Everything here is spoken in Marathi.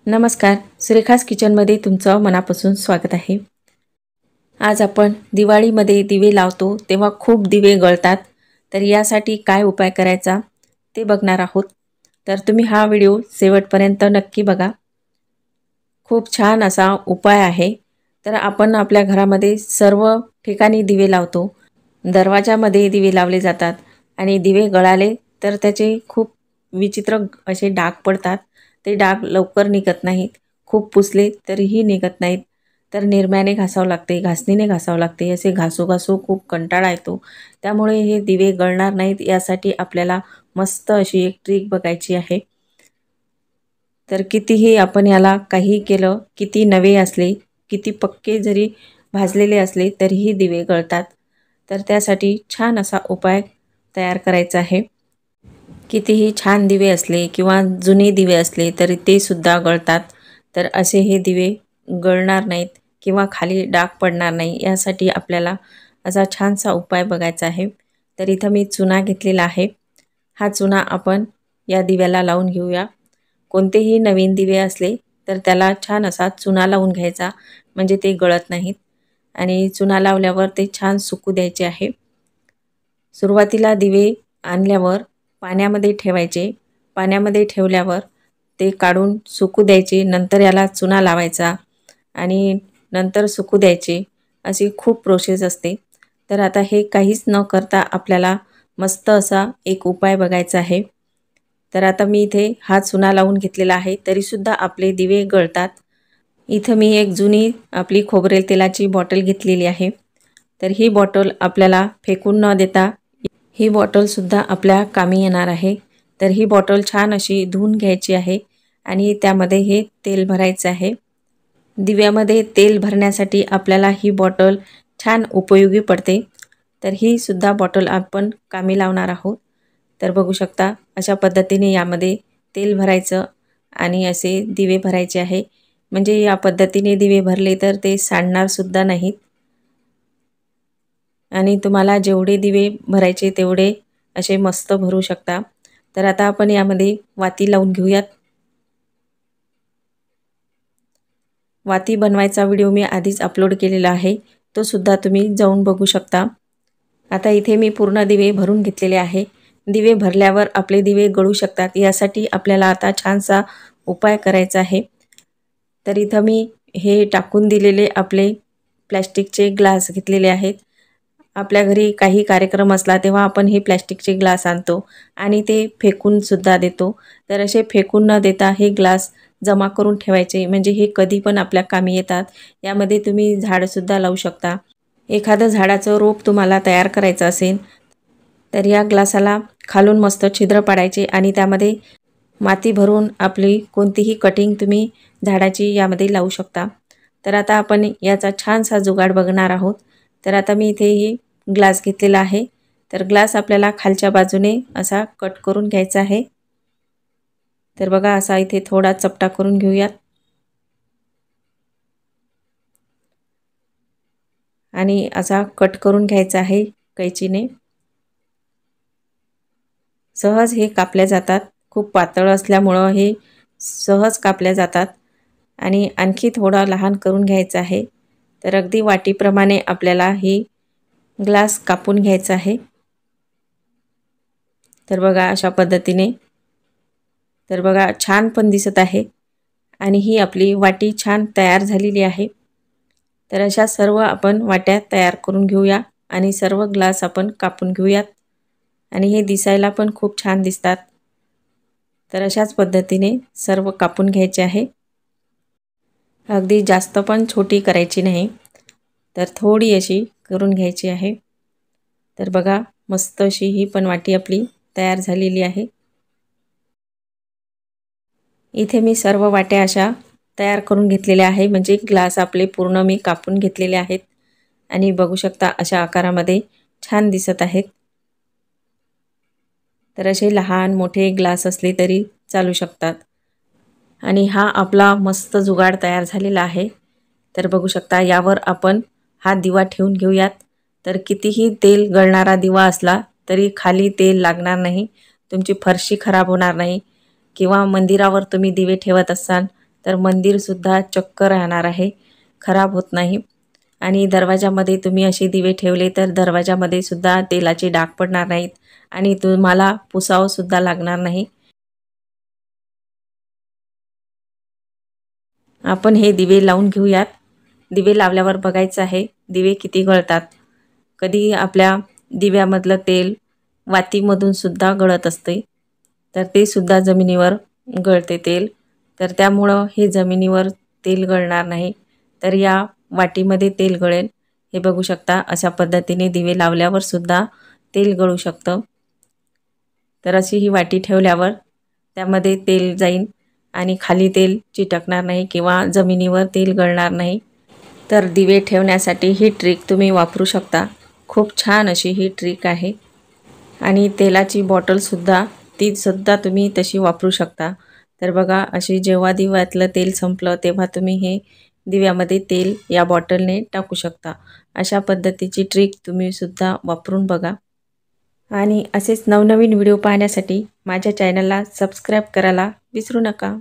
नमस्कार, सुरेखास किचनमध्ये तुमचं मनापासून स्वागत आहे। आज आपण दिवाळीमध्ये दिवे लावतो तेव्हा खूप दिवे गळतात, तर यासाठी काय उपाय करायचा ते बघणार आहोत। तर तुम्ही हा व्हिडिओ शेवटपर्यंत नक्की बघा। खूप छान असा उपाय आहे। तर आपण आपल्या घरामध्ये सर्व ठिकाणी दिवे लावतो, दरवाजामध्ये दिवे लावले जातात आणि दिवे गळाले तर त्याचे खूप विचित्र असे डाग पडतात। ते डाग लवकर निघत नाहीत, खूप पुसले तरीही निघत नाहीत, तर निरम्याने घासावं लागते, घासणीने घासावं लागते। असे घासू खूप कंटाळा येतो, त्यामुळे हे दिवे गळणार नाहीत यासाठी आपल्याला मस्त अशी एक ट्रिक बघायची आहे। तर कितीही आपण याला काही केलं, किती नवे असले, किती पक्के जरी भाजलेले असले तरीही दिवे गळतात। तर त्यासाठी छान असा उपाय तयार करायचा आहे। कितीही छान दिवे असले किंवा जुने दिवे असले तरी ते सुद्धा गळतात, तर असे हे दिवे गळणार नाहीत किंवा खाली डाग पडणार नाही यासाठी आपल्याला असा छानसा उपाय बघायचा आहे। तर इथं मी चुना घेतलेला आहे। हा चुना आपण या दिव्याला लावून घेऊया। कोणतेही नवीन दिवे असले तर त्याला छान असा चुना लावून घ्यायचा, म्हणजे ते गळत नाहीत आणि चुना लावल्यावर ते छान सुकू द्यायचे आहे। सुरुवातीला दिवे आणल्यावर पाण्यामध्ये ठेवायचे, पाण्यामध्ये ठेवल्यावर ते काढून सुकू द्यायचे, नंतर याला चुना लावायचा आणि नंतर सुकू द्यायचे। अशी खूप प्रोसेस असते। तर आता हे काहीच न करता आपल्याला मस्त असा एक उपाय बघायचा आहे। तर आता मी इथे हा चुना लावून घेतलेला आहे, तरीसुद्धा आपले दिवे गळतात। इथं मी एक जुनी आपली खोबरेल तेलाची बॉटल घेतलेली आहे। तर ही बॉटल आपल्याला फेकून न देता ही बॉटलसुद्धा आपल्या कामी येणार आहे। तर ही बॉटल छान अशी धुवून घ्यायची आहे आणि त्यामध्ये हे तेल भरायचं आहे। दिव्यामध्ये तेल भरण्यासाठी आपल्याला ही बॉटल छान उपयोगी पडते। तर ही सुद्धा बॉटल आपण कामी लावणार आहोत। तर बघू शकता अशा पद्धतीने यामध्ये तेल भरायचं आणि असे दिवे भरायचे आहे, म्हणजे या पद्धतीने दिवे भरले तर ते सांडणार सुद्धा नाहीत आणि तुम्हाला जेवढे दिवे भरायचे तेवढे असे मस्त भरू शकता। तर आता आपण यामध्ये वाती लावून घेऊयात। वाती बनवायचा व्हिडिओ मी आधीच अपलोड केलेला आहे, तो सुद्धा तुम्ही जाऊन बघू शकता। आता इथे मी पूर्ण दिवे भरून घेतलेले आहे। दिवे भरल्यावर आपले दिवे गळू शकतात, यासाठी आपल्याला आता छानसा उपाय करायचा आहे। तर इथं मी हे टाकून दिलेले आपले प्लॅस्टिकचे ग्लास घेतलेले आहेत। आपल्या घरी काही कार्यक्रम असला तेव्हा आपण हे प्लॅस्टिकचे ग्लास आणतो आणि ते फेकून सुद्धा देतो। तर असे फेकून न देता हे ग्लास जमा करून ठेवायचे, म्हणजे हे कधी पण आपल्या कामी येतात। यामध्ये तुम्ही झाडसुद्धा लावू शकता। एखादं झाडाचं रोप तुम्हाला तयार करायचं असेल तर या ग्लासाला खालून मस्त छिद्र पाडायचे आणि त्यामध्ये माती भरून आपली कोणतीही कटिंग तुम्ही झाडाची यामध्ये लावू शकता। तर आता आपण याचा छानसा जुगाड बघणार आहोत। तर आता मी इथे ही ग्लास घेतलेला आहे। तर ग्लास आपल्याला खालच्या बाजूने असा कट करून घ्यायचा आहे। तर बघा असा इथे थोडा चपटा करून घेऊयात आणि असा कट करून घ्यायचा आहे कैचीने। सहज हे कापल्या जातात, खूप पातळ असल्यामुळं हे सहज कापल्या जातात आणि आणखी थोडा लहान करून घ्यायचा आहे। तर अगदी वाटीप्रमाणे आपल्याला ही ग्लास कापून घ्यायचा आहे। तर बघा अशा पद्धतीने, तर बघा छान पण दिसत आहे आणि ही आपली वाटी छान तयार झालेली आहे। तर अशा सर्व आपण वाट्या तयार करून घेऊया आणि सर्व ग्लास आपण कापून घेऊयात आणि हे दिसायला पण खूप छान दिसतात। तर अशाच पद्धतीने सर्व कापून घ्यायचे आहे। अगदी जास्त पण छोटी करायची नाही, तर थोडी अशी करून घ्यायची आहे। तर बघा मस्त अशी ही पण वाटी आपली तयार झालेली आहे। इथे मी सर्व वाट्या अशा तयार करून घेतलेल्या आहे, म्हणजे ग्लास आपले पूर्ण मी कापून घेतलेले आहेत आणि बघू शकता अशा आकारामध्ये छान दिसत आहेत। तर असे लहान मोठे ग्लास असले तरी चालू शकतात आणि हा आपला मस्त जुगाड तयार झालेला आहे। तर बघू शकता यावर आपण हा दिवा ठेवून घेऊयात। तर कितीही तेल गळणारा दिवा असला तरी खाली तेल लागणार नाही, तुमची फरशी खराब होणार नाही किंवा मंदिरावर तुम्ही दिवे ठेवत असाल तर मंदिरसुद्धा चक्क राहणार आहे, खराब होत नाही. आणि दरवाजामध्ये तुम्ही असे दिवे ठेवले तर दरवाजामध्ये सुद्धा तेलाचे डाग पडणार नाहीत आणि तुम्हाला पुसावं सुद्धा लागणार नाही. आपण हे दिवे लावून घेऊयात. दिवे लावल्यावर बघायचं आहे दिवे किती गळतात. कधी आपल्या दिव्यामधलं तेल वातीमधून सुद्धा गळत असते, तर ते सुद्धा जमिनीवर गळते तेल. तर त्यामुळं हे जमिनीवर तेल गळणार नाही, तर या वाटीमध्ये तेल गळेल. हे बघू शकता, अशा पद्धतीने दिवे लावल्यावर सुद्धा तेल गळू शकतं. तर अशी ही वाटी ठेवल्यावर त्यामध्ये तेल जाईल आणि खाली तेल चिटकणार नाही किंवा जमिनीवर तेल गळणार नाही. तर दिवे ठेवण्यासाठी ही ट्रिक तुम्ही वापरू शकता. खूप छान अशी ही ट्रिक आहे. आणि तेलाची बॉटलसुद्धा तीसुद्धा तुम्ही तशी वापरू शकता. तर बघा, अशी जेव्हा दिव्यातलं तेल संपलं तेव्हा तुम्ही हे दिव्यामध्ये तेल या बॉटलने टाकू शकता. अशा पद्धतीची ट्रिक तुम्ही सुद्धा वापरून बघा. आणि असेच नवनवीन व्हिडिओ पाहण्यासाठी माझ्या चॅनलला सबस्क्राईब करायला विसरू नका.